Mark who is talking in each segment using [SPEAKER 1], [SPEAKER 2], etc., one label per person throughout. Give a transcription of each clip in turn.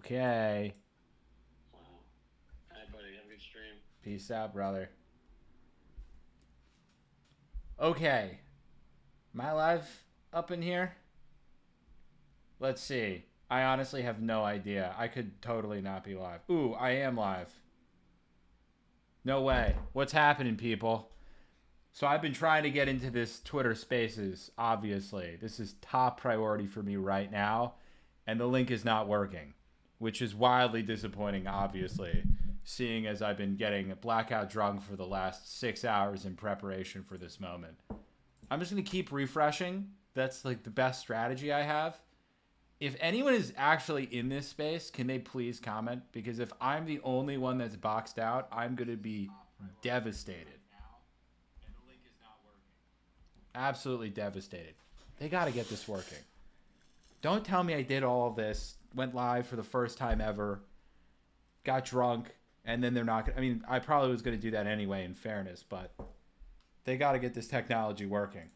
[SPEAKER 1] Okay.
[SPEAKER 2] Wow. Hi, buddy. Have a good stream.
[SPEAKER 1] Peace out, brother. Okay. Am I live up in here? Let's see. I honestly have no idea. I could totally not be live. Ooh, I am live. No way. What's happening, people? So I've been trying to get into this Twitter Spaces, obviously. This is top priority for me right now, and the link is not working, which is wildly disappointing, obviously, seeing as I've been getting blackout drunk for the last 6 hours in preparation for this moment. I'm just going to keep refreshing. That's like the best strategy I have. If anyone is actually in this space, can they please comment? Because if I'm the only one that's boxed out, I'm going to be devastated. Absolutely devastated. They got to get this working. Don't tell me I did all of this, went live for the first time ever, got drunk, and then they're not going to. I mean, I probably was going to do that anyway, in fairness, but they got to get this technology working.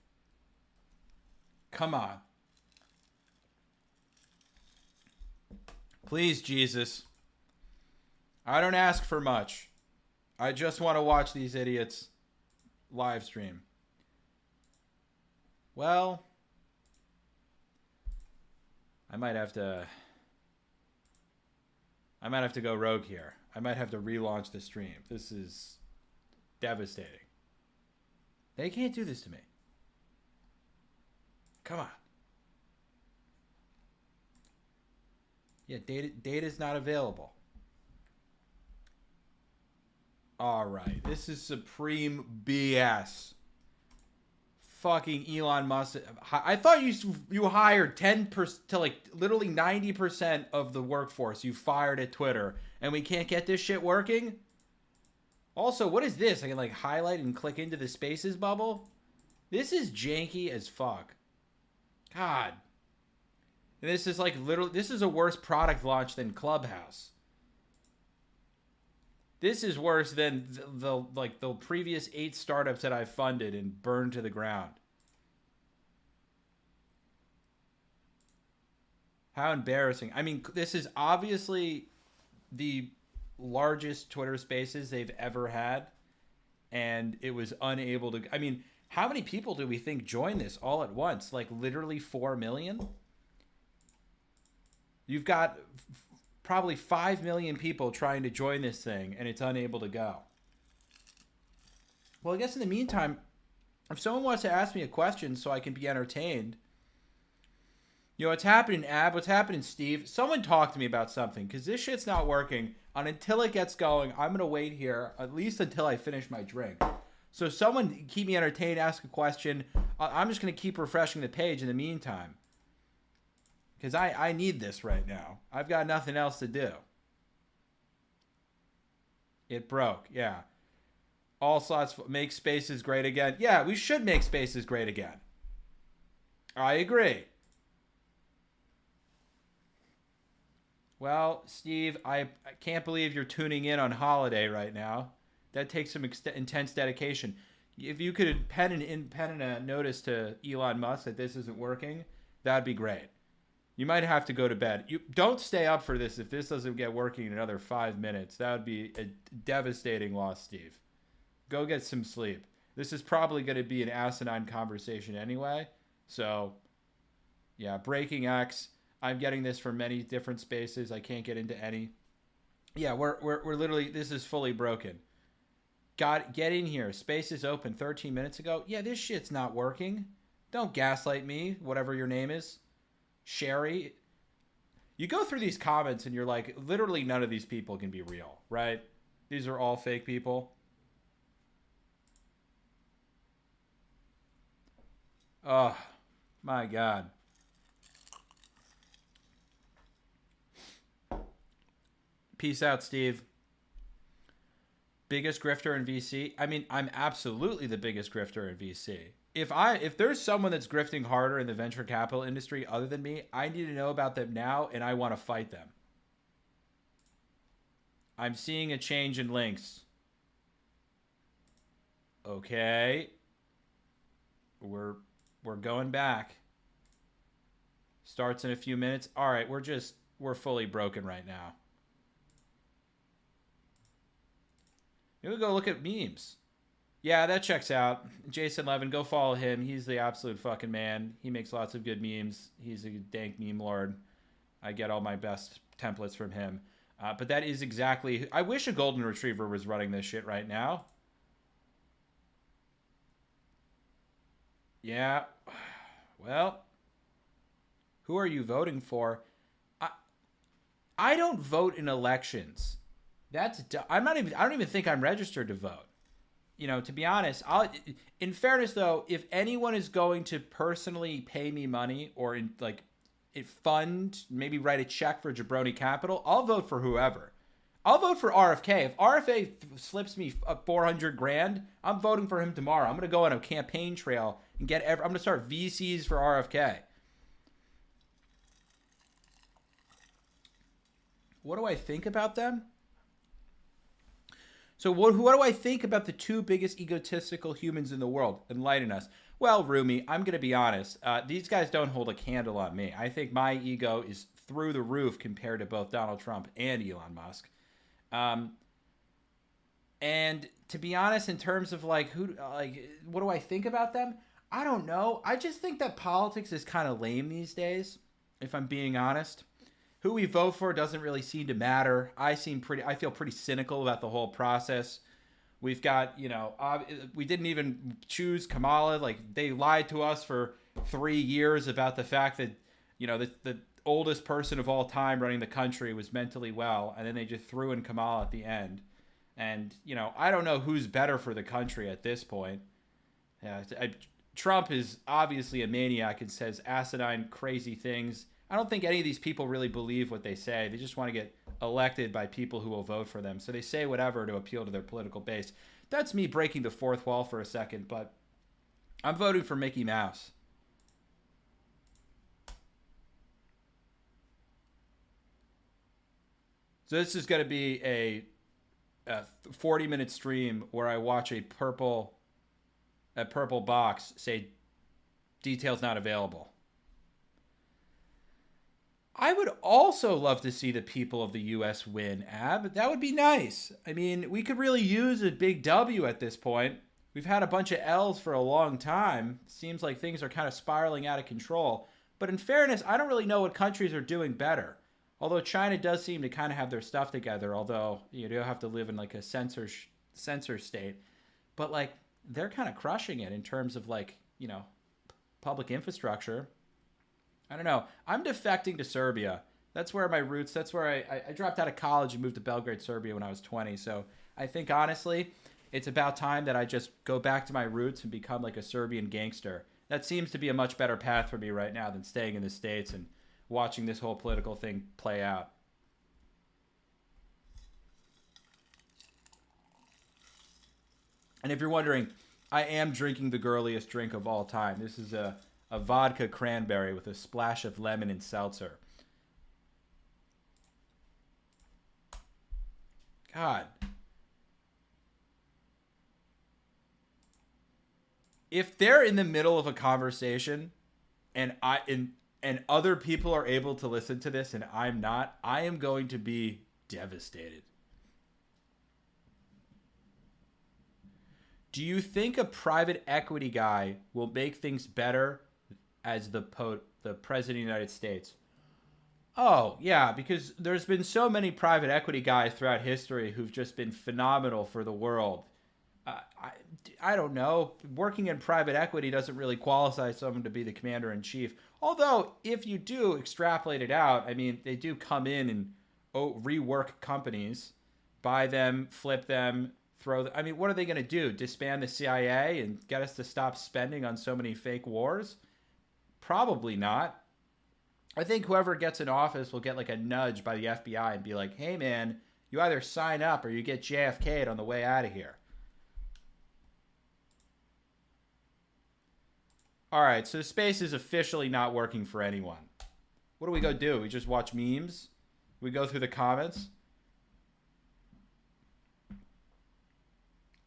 [SPEAKER 1] Come on. Please, Jesus. I don't ask for much. I just want to watch these idiots live stream. Well, I might have to go rogue here. I might have to relaunch the stream. This is devastating. They can't do this to me. Come on. Yeah, data's not available. All right. This is supreme BS. Fucking Elon Musk. I thought you hired 10% to like literally 90% of the workforce you fired at Twitter, and we can't get this shit working? Also, what is this? I can like highlight and click into the spaces bubble? This is janky as fuck. God. This is like literally, this is a worse product launch than Clubhouse. This is worse than the previous 8 startups that I funded and burned to the ground. How embarrassing. I mean, this is obviously the largest Twitter Spaces they've ever had, and it was unable to. I mean, how many people do we think joined this all at once? Like literally 4 million? You've got probably 5 million people trying to join this thing, and it's unable to go. Well, I guess in the meantime, if someone wants to ask me a question so I can be entertained, you know, what's happening, Ab? What's happening, Steve? Someone talk to me about something, because this shit's not working. And until it gets going, I'm going to wait here, at least until I finish my drink. So someone keep me entertained, ask a question. I'm just going to keep refreshing the page in the meantime. Because I need this right now. I've got nothing else to do. It broke, yeah. All slots, make spaces great again. Yeah, we should make spaces great again. I agree. Well, Steve, I can't believe you're tuning in on holiday right now. That takes some intense dedication. If you could pen a notice to Elon Musk that this isn't working, that'd be great. You might have to go to bed. You don't stay up for this if this doesn't get working in another 5 minutes. That would be a devastating loss, Steve. Go get some sleep. This is probably going to be an asinine conversation anyway. So, yeah, breaking X. I'm getting this from many different spaces. I can't get into any. Yeah, we're literally, this is fully broken. Get in here. Space is open 13 minutes ago. Yeah, this shit's not working. Don't gaslight me, whatever your name is. Sherry. You go through these comments and you're like, literally none of these people can be real, right? These are all fake people. Oh, my God. Peace out, Steve. Biggest grifter in VC? I mean, I'm absolutely the biggest grifter in VC. If there's someone that's grifting harder in the venture capital industry other than me, I need to know about them now, and I want to fight them. I'm seeing a change in links. Okay. We're going back. Starts in a few minutes. All right, we're just we're fully broken right now. Maybe we'll go look at memes. Yeah, that checks out. Jason Levin, go follow him. He's the absolute fucking man. He makes lots of good memes. He's a dank meme lord. I get all my best templates from him. But that is exactly... I wish a golden retriever was running this shit right now. Yeah. Well, who are you voting for? I don't vote in elections. I don't even think I'm registered to vote. You know, to be honest, in fairness though, if anyone is going to personally pay me money or fund, maybe write a check for Jabroni Capital, I'll vote for whoever. I'll vote for RFK. If RFA slips me 400 grand, I'm voting for him tomorrow. I'm going to go on a campaign trail and I'm going to start VCs for RFK. What do I think about them? So what do I think about the two biggest egotistical humans in the world? Enlighten us. Well, Rumi, I'm going to be honest. These guys don't hold a candle on me. I think my ego is through the roof compared to both Donald Trump and Elon Musk. And to be honest, in terms of what do I think about them? I don't know. I just think that politics is kind of lame these days, if I'm being honest. Who we vote for doesn't really seem to matter. I feel pretty cynical about the whole process. We've got, we didn't even choose Kamala. Like, they lied to us for 3 years about the fact that, the oldest person of all time running the country was mentally well, and then they just threw in Kamala at the end. And, I don't know who's better for the country at this point. Trump is obviously a maniac and says asinine, crazy things. I don't think any of these people really believe what they say. They just want to get elected by people who will vote for them. So they say whatever to appeal to their political base. That's me breaking the fourth wall for a second, but I'm voting for Mickey Mouse. So this is going to be a 40-minute stream where I watch a purple box say details not available. I would also love to see the people of the U.S. win, Ab. That would be nice. I mean, we could really use a big W at this point. We've had a bunch of L's for a long time. Seems like things are kind of spiraling out of control. But in fairness, I don't really know what countries are doing better. Although China does seem to kind of have their stuff together, although you do have to live in like a censor state. But they're kind of crushing it in terms of public infrastructure. I don't know. I'm defecting to Serbia. That's where my roots, that's where I dropped out of college and moved to Belgrade, Serbia when I was 20. So I think, honestly, it's about time that I just go back to my roots and become like a Serbian gangster. That seems to be a much better path for me right now than staying in the States and watching this whole political thing play out. And if you're wondering, I am drinking the girliest drink of all time. This is a vodka cranberry with a splash of lemon and seltzer. God. If they're in the middle of a conversation and other people are able to listen to this and I'm not, I am going to be devastated. Do you think a private equity guy will make things better as the president of the United States? Oh, yeah, because there's been so many private equity guys throughout history who've just been phenomenal for the world. I don't know. Working in private equity doesn't really qualify someone to be the commander-in-chief. Although, if you do extrapolate it out, I mean, they do come in and rework companies, buy them, flip them, I mean, what are they going to do? Disband the CIA and get us to stop spending on so many fake wars? Probably not. I think whoever gets in office will get like a nudge by the FBI and be like, hey man, you either sign up or you get JFK'd on the way out of here. All right, so space is officially not working for anyone. What do we go do? We just watch memes? We go through the comments?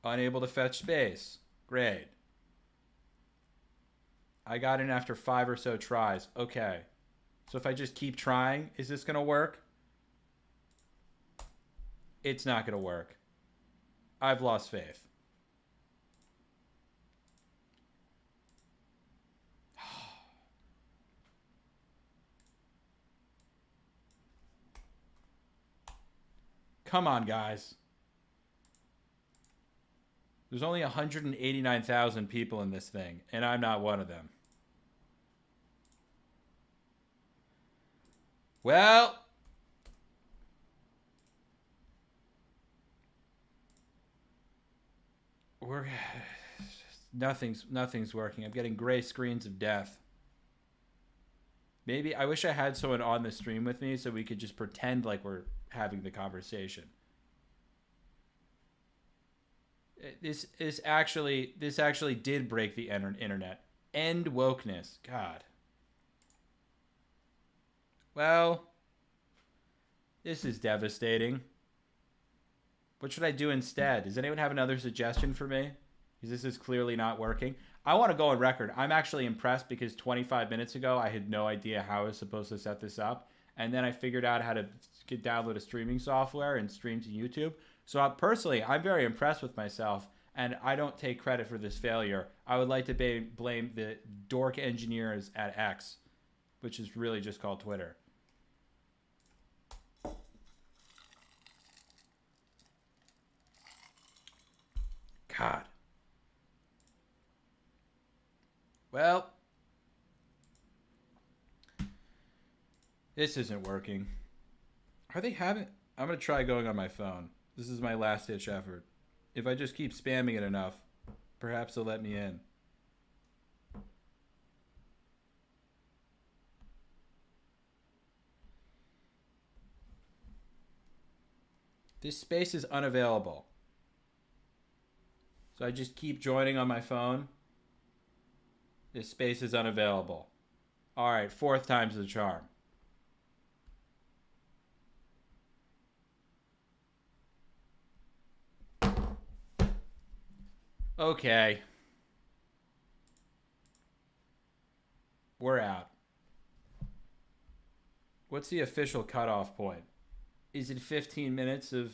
[SPEAKER 1] Unable to fetch space. Great. I got in after 5 or so tries. Okay. So if I just keep trying, is this going to work? It's not going to work. I've lost faith. Come on, guys. There's only 189,000 people in this thing, and I'm not one of them. Well, nothing's working. I'm getting gray screens of death. Maybe I wish I had someone on the stream with me so we could just pretend like we're having the conversation. This actually did break the internet. End wokeness. God. Well, this is devastating. What should I do instead? Does anyone have another suggestion for me? Because this is clearly not working. I want to go on record. I'm actually impressed because 25 minutes ago, I had no idea how I was supposed to set this up. And then I figured out how to download a streaming software and stream to YouTube. So personally, I'm very impressed with myself. And I don't take credit for this failure. I would like to blame the dork engineers at X, which is really just called Twitter. God. Well, this isn't working. Are they having... I'm going to try going on my phone. This is my last-ditch effort. If I just keep spamming it enough, perhaps they'll let me in. This space is unavailable. So I just keep joining on my phone. This space is unavailable. All right, fourth time's the charm. Okay. We're out. What's the official cutoff point? Is it 15 minutes of...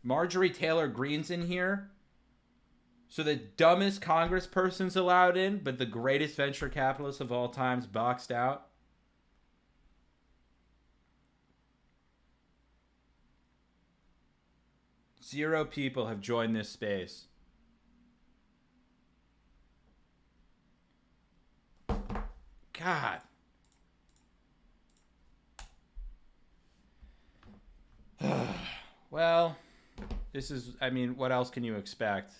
[SPEAKER 1] Marjorie Taylor Greene's in here? So the dumbest congressperson's allowed in, but the greatest venture capitalist of all time's boxed out? Zero people have joined this space. God. Well, this is, I mean, what else can you expect?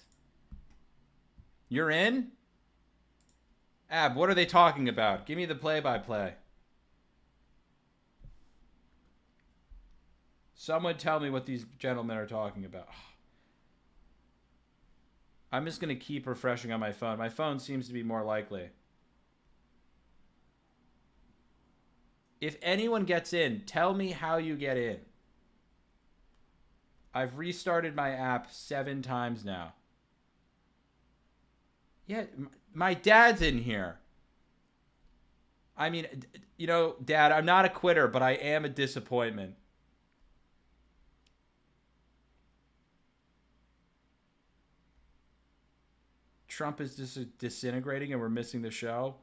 [SPEAKER 1] You're in? Ab, what are they talking about? Give me the play-by-play. Someone tell me what these gentlemen are talking about. I'm just going to keep refreshing on my phone. My phone seems to be more likely. If anyone gets in, tell me how you get in. I've restarted my app 7 times now. Yeah, my dad's in here. I mean, you know, Dad, I'm not a quitter, but I am a disappointment. Trump is just disintegrating and we're missing the show.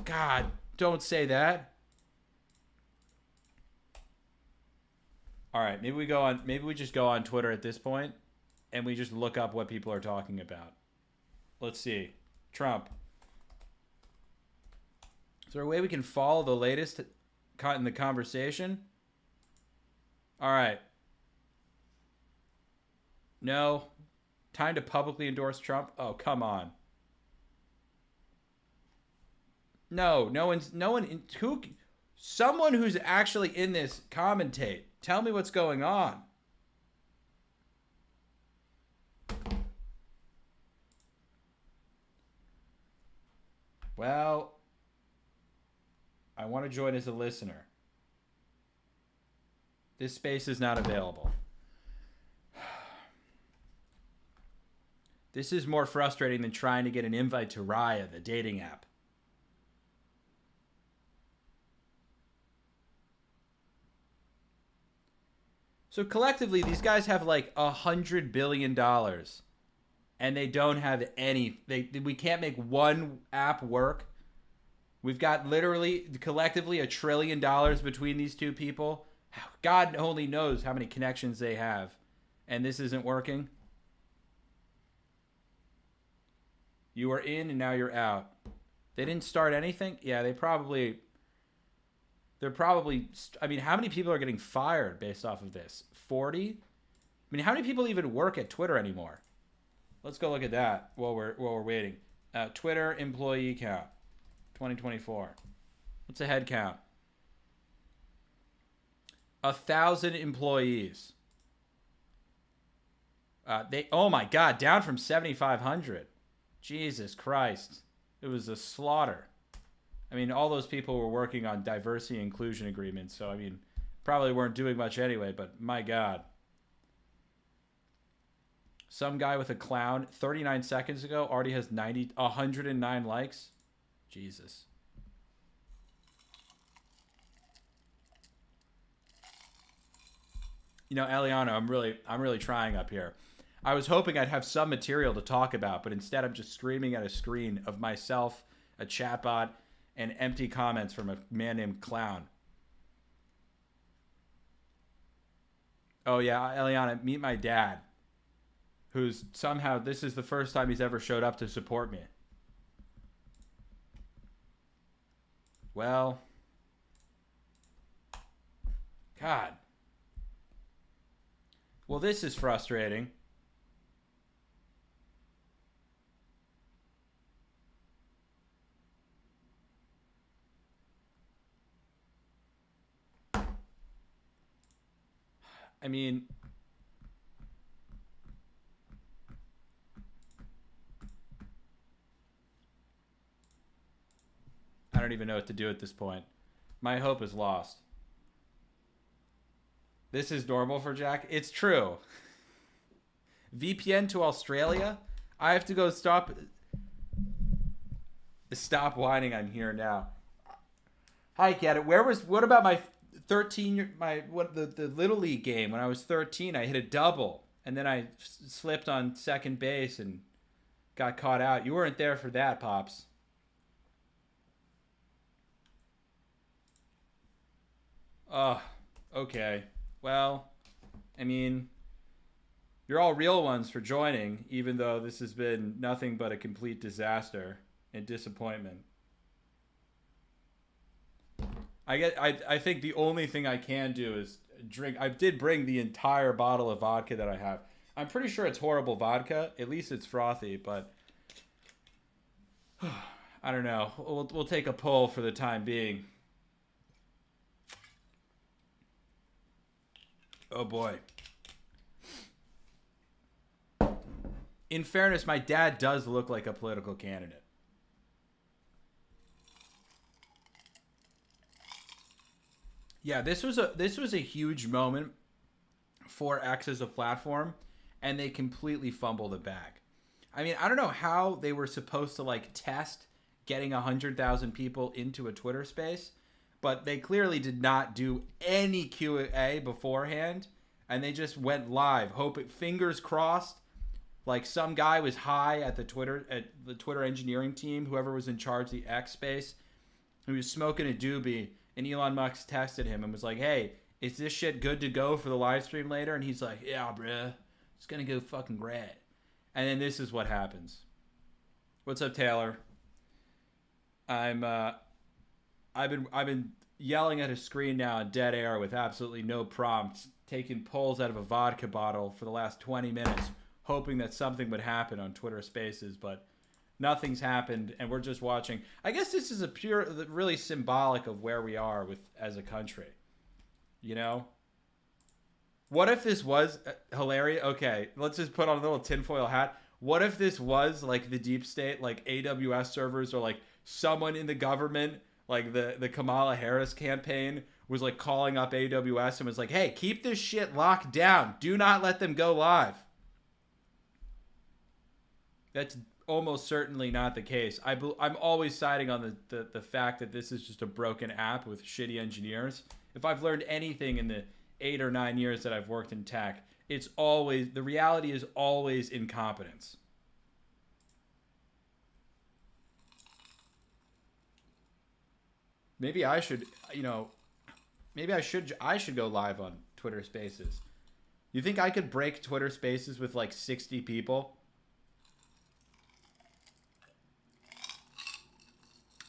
[SPEAKER 1] God, don't say that. All right, maybe we just go on Twitter at this point and we just look up what people are talking about. Let's see. Trump. Is there a way we can follow the latest in the conversation? All right. No. Time to publicly endorse Trump? Oh, come on. No one, someone who's actually in this commentate. Tell me what's going on. Well, I want to join as a listener. This space is not available. This is more frustrating than trying to get an invite to Raya, the dating app. So collectively, these guys have like $100 billion, and they don't have any. We can't make one app work. We've got literally collectively $1 trillion between these two people. God only knows how many connections they have, and this isn't working. You are in and now you're out. They didn't start anything? Yeah, they're probably, I mean, how many people are getting fired based off of this? 40? I mean, how many people even work at Twitter anymore? Let's go look at that while we're waiting. Twitter employee count, 2024. What's the head count? 1,000 employees. Oh my God, down from 7,500. Jesus Christ. It was a slaughter. I mean, all those people were working on diversity and inclusion agreements, so I mean, probably weren't doing much anyway, but my God. Some guy with a clown 39 seconds ago already has 109 likes. Jesus. You know, Eliana, I'm really trying up here. I was hoping I'd have some material to talk about, but instead I'm just screaming at a screen of myself, a chatbot, and empty comments from a man named Clown. Oh yeah, Eliana, meet my dad, who's somehow, this is the first time he's ever showed up to support me. Well, God. Well, this is frustrating. I mean, I don't even know what to do at this point. My hope is lost. This is normal for Jack? It's true. VPN to Australia? I have to go stop whining, I'm here now. Hi, Cat. What about my 13, the Little League game when I was 13? I hit a double, and then I slipped on second base and got caught out. You weren't there for that, Pops. Oh, okay. Well, I mean, you're all real ones for joining, even though this has been nothing but a complete disaster and disappointment. I think the only thing I can do is drink. I did bring the entire bottle of vodka that I have. I'm pretty sure it's horrible vodka. At least it's frothy, but I don't know. We'll take a pull for the time being. Oh boy. In fairness, my dad does look like a political candidate. Yeah, this was a huge moment for X as a platform, and they completely fumbled the bag. I mean, I don't know how they were supposed to like test getting 100,000 people into a Twitter space, but they clearly did not do any Q&A beforehand, and they just went live, hoping, fingers crossed, like some guy was high at the Twitter engineering team, whoever was in charge of the X space, who was smoking a doobie, and Elon Musk texted him and was like, "Hey, is this shit good to go for the live stream later?" And he's like, "Yeah, bruh, it's gonna go fucking great." And then this is what happens. What's up, Taylor? I've been yelling at a screen now in dead air with absolutely no prompts, taking pulls out of a vodka bottle for the last 20 minutes, hoping that something would happen on Twitter Spaces, but nothing's happened, and we're just watching. I guess this is really symbolic of where we are as a country. You know? What if this was hilarious? Okay, let's just put on a little tinfoil hat. What if this was like the deep state, like AWS servers, or like someone in the government, like the Kamala Harris campaign, was like calling up AWS and was like, "Hey, keep this shit locked down. Do not let them go live." That's almost certainly not the case. I'm always siding on the fact that this is just a broken app with shitty engineers. If I've learned anything in the 8 or 9 years that I've worked in tech, it's always, the reality is always incompetence. Maybe I should, maybe I should go live on Twitter Spaces. You think I could break Twitter Spaces with like 60 people?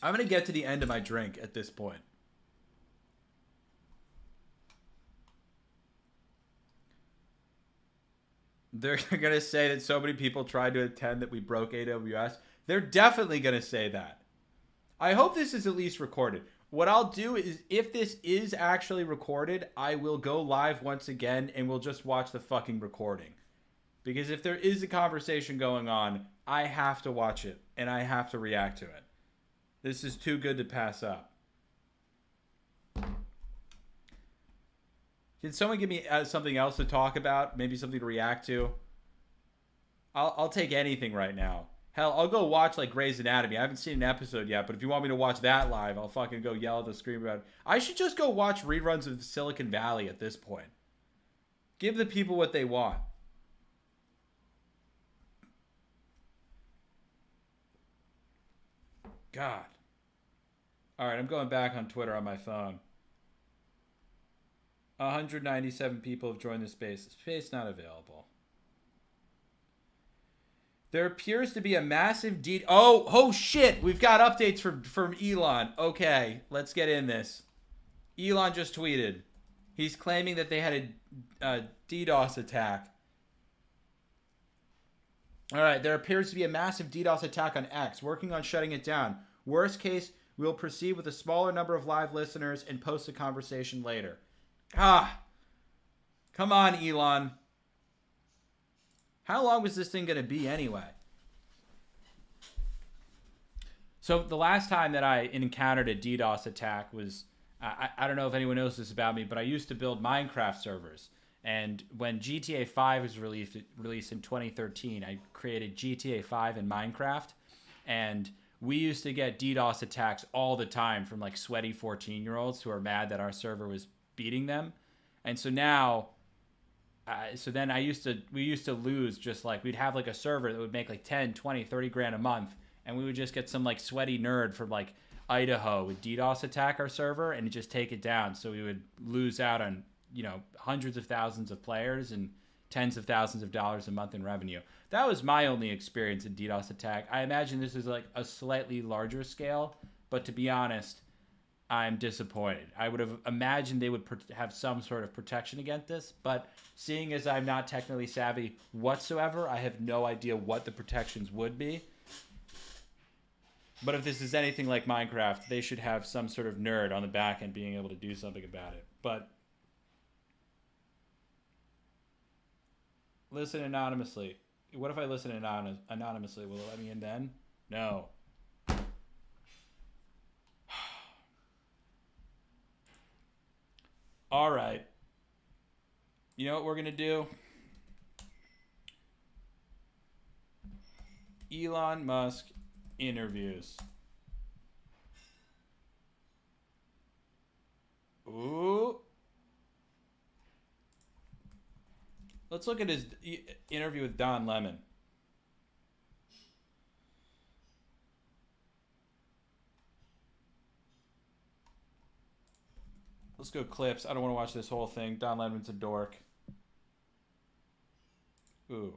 [SPEAKER 1] I'm going to get to the end of my drink at this point. They're going to say that so many people tried to attend that we broke AWS. They're definitely going to say that. I hope this is at least recorded. What I'll do is, if this is actually recorded, I will go live once again and we'll just watch the fucking recording. Because if there is a conversation going on, I have to watch it and I have to react to it. This is too good to pass up. Can someone give me something else to talk about? Maybe something to react to? I'll take anything right now. Hell, I'll go watch like Grey's Anatomy. I haven't seen an episode yet, but if you want me to watch that live, I'll fucking go yell at the screen about it. I should just go watch reruns of Silicon Valley at this point. Give the people what they want. God. All right, I'm going back on Twitter on my phone. 197 people have joined the space. Space not available. There appears to be a massive Oh shit! We've got updates from Elon. Okay, let's get in this. Elon just tweeted. He's claiming that they had a DDoS attack. All right, there appears to be a massive DDoS attack on X. Working on shutting it down. Worst case, we'll proceed with a smaller number of live listeners and post the conversation later. Come on, Elon. How long was this thing going to be anyway? So the last time that I encountered a DDoS attack was, I don't know if anyone knows this about me, but I used to build Minecraft servers. And when GTA 5 was released in 2013, I created GTA 5 in Minecraft. And we used to get DDoS attacks all the time from like sweaty 14-year-olds who are mad that our server was beating them. And so now... we used to lose, just like we'd have like a server that would make like 10, 20, 30 grand a month. And we would just get some like sweaty nerd from like Idaho with DDoS attack our server and just take it down. So we would lose out on, hundreds of thousands of players and tens of thousands of dollars a month in revenue. That was my only experience in DDoS attack. I imagine this is like a slightly larger scale, but to be honest, I'm disappointed. I would have imagined they would have some sort of protection against this, but seeing as I'm not technically savvy whatsoever, I have no idea what the protections would be. But if this is anything like Minecraft, they should have some sort of nerd on the back end being able to do something about it. But listen anonymously. What if I listen anonymously? Will it let me in then? No. All right. You know what we're going to do? Elon Musk interviews. Ooh. Let's look at his interview with Don Lemon. Let's go clips. I don't want to watch this whole thing. Don Lemon's a dork. Ooh.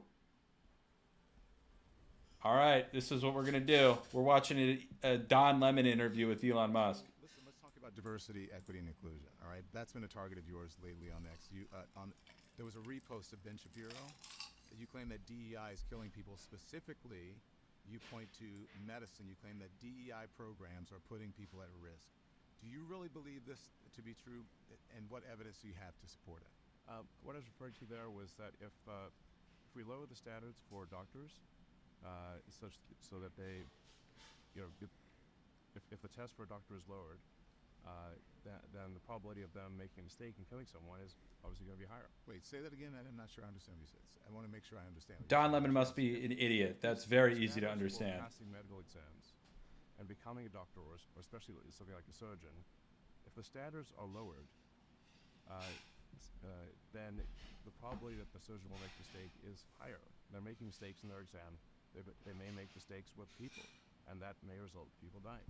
[SPEAKER 1] All right, this is what we're going to do. We're watching a Don Lemon interview with Elon Musk.
[SPEAKER 3] Listen, let's talk about diversity, equity, and inclusion, all right? That's been a target of yours lately on X. There was a repost of Ben Shapiro that you claim that DEI is killing people. Specifically, you point to medicine. You claim that DEI programs are putting people at risk. Do you really believe this to be true, and what evidence do you have to support it?
[SPEAKER 4] What I was referring to there was that if we lower the standards for doctors, so that they, if the test for a doctor is lowered, then the probability of them making a mistake and killing someone is obviously going to be higher.
[SPEAKER 3] Wait, say that again. I'm not sure I understand what you said. I want to make sure I understand.
[SPEAKER 1] Don Lemon must be an idiot. That's very easy to understand.
[SPEAKER 4] Passing medical exams and becoming a doctor, or especially something like a surgeon, if the standards are lowered, then the probability that the surgeon will make a mistake is higher. They're making mistakes in their exam. They may make mistakes with people, and that may result in people dying.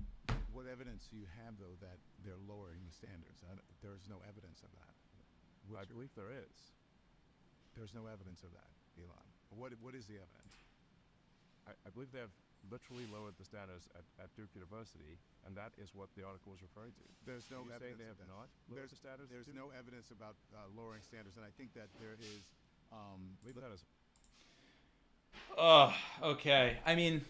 [SPEAKER 3] What evidence do you have, though, that they're lowering the standards? There's no evidence of that.
[SPEAKER 4] I believe there is.
[SPEAKER 3] There's no evidence of that, Elon. What is the evidence?
[SPEAKER 4] I believe they have literally lowered the standards at Duke University, and that is what the article was referring to.
[SPEAKER 3] There's no
[SPEAKER 4] you
[SPEAKER 3] evidence.
[SPEAKER 4] Say they have not lowered the standards?
[SPEAKER 3] There's no evidence about lowering standards, and I think that there is.
[SPEAKER 4] I believe that is.
[SPEAKER 1] Oh, okay. I mean,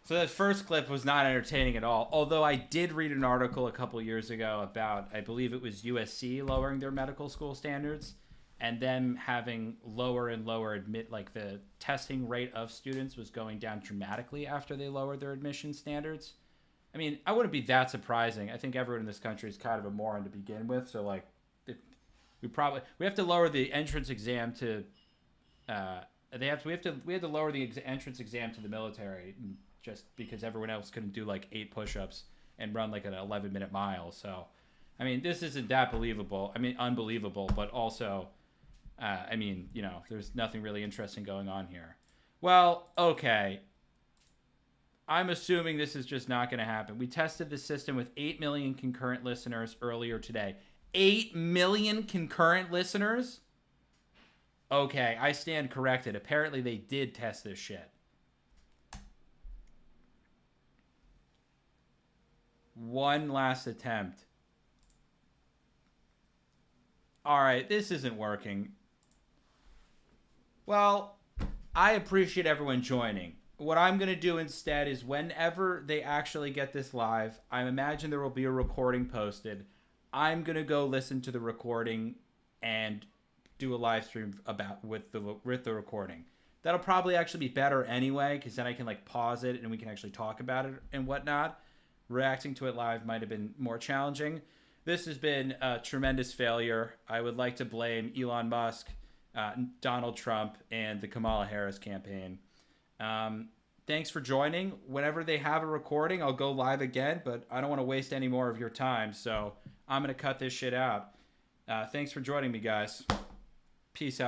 [SPEAKER 1] so that first clip was not entertaining at all. Although I did read an article a couple years ago about, I believe it was USC lowering their medical school standards, and them having lower and lower the testing rate of students was going down dramatically after they lowered their admission standards. I mean, I wouldn't be that surprising. I think everyone in this country is kind of a moron to begin with. So like, we have to lower the entrance exam to, we had to lower the entrance exam to the military just because everyone else couldn't do like 8 push-ups and run like an 11-minute mile. So, I mean, this isn't that believable. I mean, unbelievable, but also, I mean, you know, there's nothing really interesting going on here. Well, okay. I'm assuming this is just not going to happen. We tested the system with 8 million concurrent listeners earlier today. 8 million concurrent listeners? Okay, I stand corrected. Apparently they did test this shit. One last attempt. All right, this isn't working. Well, I appreciate everyone joining. What I'm going to do instead is whenever they actually get this live, I imagine there will be a recording posted. I'm going to go listen to the recording and do a live stream with the recording. That'll probably actually be better anyway, because then I can like pause it and we can actually talk about it and whatnot. Reacting to it live might have been more challenging. This has been a tremendous failure. I would like to blame Elon Musk, Donald Trump, and the Kamala Harris campaign. Thanks for joining. Whenever they have a recording, I'll go live again, but I don't want to waste any more of your time, so I'm going to cut this shit out. Thanks for joining me, guys. Peace out.